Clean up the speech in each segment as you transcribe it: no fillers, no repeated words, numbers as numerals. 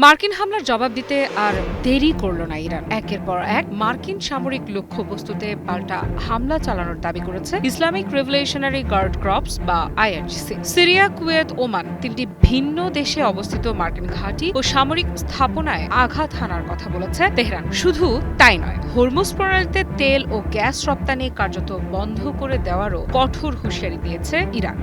মার্কিন হামলার জবাব দিতে আর দেরি করল না ইরান। একের পর এক মার্কিন সামরিক লক্ষ্যবস্তুতে পাল্টা হামলা চালানোর দাবি করেছে ইসলামিক রেভলিউশনারি গার্ড ক্রপস বা আইআরজিসি। সিরিয়া, কুয়েত, ওমান তিনটি ভিন্ন দেশে অবস্থিত মার্কিন ঘাঁটি ও সামরিক স্থাপনায় আঘাত হানার কথা বলেছে তেহরান। শুধু তাই নয়, হরমুজ প্রণালীতে তেল ও গ্যাস রপ্তানি কার্যত বন্ধ করে দেওয়ারও কঠোর হুঁশিয়ারি দিয়েছে ইরান।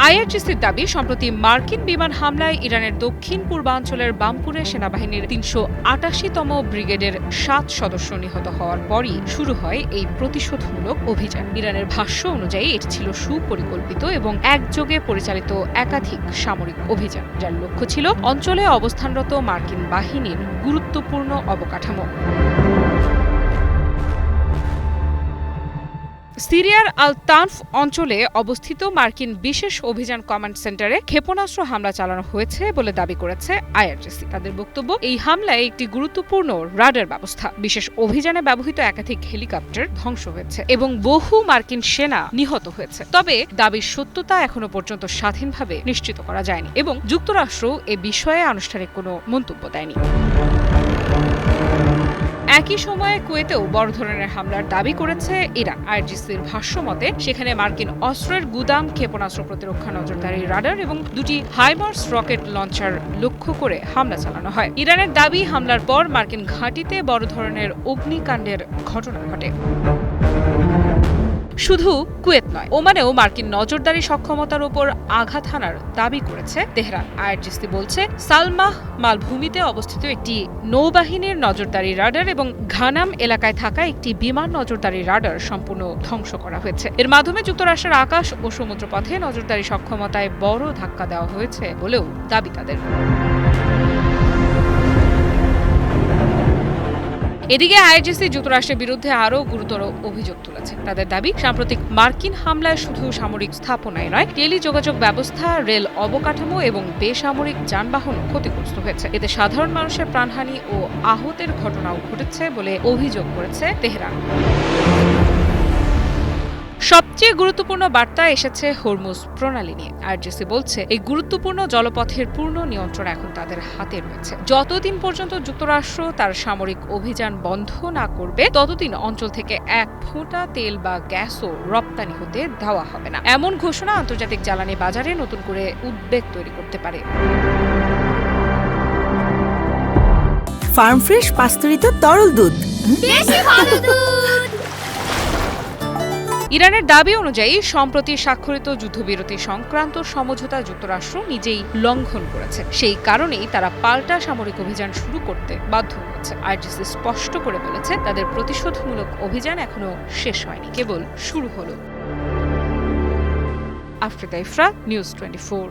আইআরজিসির দাবি, সম্প্রতি মার্কিন বিমান হামলায় ইরানের দক্ষিণ পূর্বাঞ্চলের বামপুরে সেনাবাহিনীর ৩৮৮তম ব্রিগেডের ৭ সদস্য নিহত হওয়ার পরই শুরু হয় এই প্রতিশোধমূলক অভিযান। ইরানের ভাষ্য অনুযায়ী এটি ছিল সুপরিকল্পিত এবং একযোগে পরিচালিত একাধিক সামরিক অভিযান, যার লক্ষ্য ছিল অঞ্চলে অবস্থানরত মার্কিন বাহিনীর গুরুত্বপূর্ণ অবকাঠামো। সিরিয়ার আল তানফ অঞ্চলে অবস্থিত মার্কিন বিশেষ অভিযান কমান্ড সেন্টারে ক্ষেপণাস্ত্র হামলা চালানো হয়েছে বলে দাবি করেছে আইআরজিসি। তাদের বক্তব্য, এই হামলায় একটি গুরুত্বপূর্ণ রাডার ব্যবস্থা, বিশেষ অভিযানে ব্যবহৃত একাধিক হেলিকপ্টার ধ্বংস হয়েছে এবং বহু মার্কিন সেনা নিহত হয়েছে। তবে দাবির সত্যতা এখনো পর্যন্ত স্বাধীনভাবে নিশ্চিত করা যায়নি এবং যুক্তরাষ্ট্র এ বিষয়ে আনুষ্ঠানিক কোনো মন্তব্য দেয়নি। একই সময়ে কুয়েতেও বড় ধরনের হামলার দাবি করেছে ইরান। আইআরজিসির ভাষ্য মতে, সেখানে মার্কিন অস্ত্রের গুদাম, ক্ষেপণাস্ত্র প্রতিরক্ষা নজরদারি রাডার এবং দুটি হাইমার্স রকেট লঞ্চার লক্ষ্য করে হামলা চালানো হয়। ইরানের দাবি, হামলার পর মার্কিন ঘাঁটিতে বড় ধরনের অগ্নিকাণ্ডের ঘটনা ঘটে। শুধু কুয়েত নয়, ওমানেও মার্কিন নজরদারি সক্ষমতার উপর আঘাত হানার দাবি করেছে তেহরান। আইআরজিসি বলছে, সালমাহ মালভূমিতে অবস্থিত একটি নৌবাহিনীর নজরদারি রাডার এবং ঘানাম এলাকায় থাকা একটি বিমান নজরদারি রাডার সম্পূর্ণ ধ্বংস করা হয়েছে। এর মাধ্যমে যুক্তরাষ্ট্রের আকাশ ও সমুদ্রপথে নজরদারি সক্ষমতায় বড় ধাক্কা দেওয়া হয়েছে বলেও দাবি তাদের। এদিকে আইআরজিসি যুক্তরাষ্ট্রের বিরুদ্ধে আরও গুরুতর অভিযোগ তুলেছে। তাদের দাবি, সাম্প্রতিক মার্কিন হামলায় শুধু সামরিক স্থাপনায় নয়, টেলিযোগাযোগ ব্যবস্থা, রেল অবকাঠামো এবং বেসামরিক যানবাহন ক্ষতিগ্রস্ত হয়েছে। এতে সাধারণ মানুষের প্রাণহানি ও আহতের ঘটনাও ঘটেছে বলে অভিযোগ করেছে তেহরান। সবচেয়ে গুরুত্বপূর্ণ বার্তা এসেছে হরমুজ প্রণালী নিয়ে। আইআরজিসি বলছে, এই গুরুত্বপূর্ণ জলপথের পূর্ণ নিয়ন্ত্রণ এখন তাদের হাতে রয়েছে। যতদিন পর্যন্ত যুক্তরাষ্ট্র তার সামরিক অভিযান বন্ধ না করবে, ততদিন অঞ্চল থেকে এক ফোঁটা তেল বা গ্যাসও রপ্তানি হতে দেওয়া হবে না। এমন ঘোষণা আন্তর্জাতিক জ্বালানি বাজারে নতুন করে উদ্বেগ তৈরি করতে পারে। ফার্ম ফ্রেশ পাস্তুরিত তরল দুধ, বেশি ভালো দুধ। ইরানের দাবি অনুযায়ী সম্প্রতি স্বাক্ষরিত যুদ্ধবিরতি সংক্রান্ত সমঝোতা যুক্তরাষ্ট্র নিজেই লঙ্ঘন করেছে। সেই কারণেই তারা পাল্টা সামরিক অভিযান শুরু করতে বাধ্য হয়েছে। আইআরজিসি স্পষ্ট করে বলেছে, তাদের প্রতিশোধমূলক অভিযান এখনো শেষ হয়নি, কেবল শুরু হলো। আফ্রিকা ইফরা, নিউজ 24।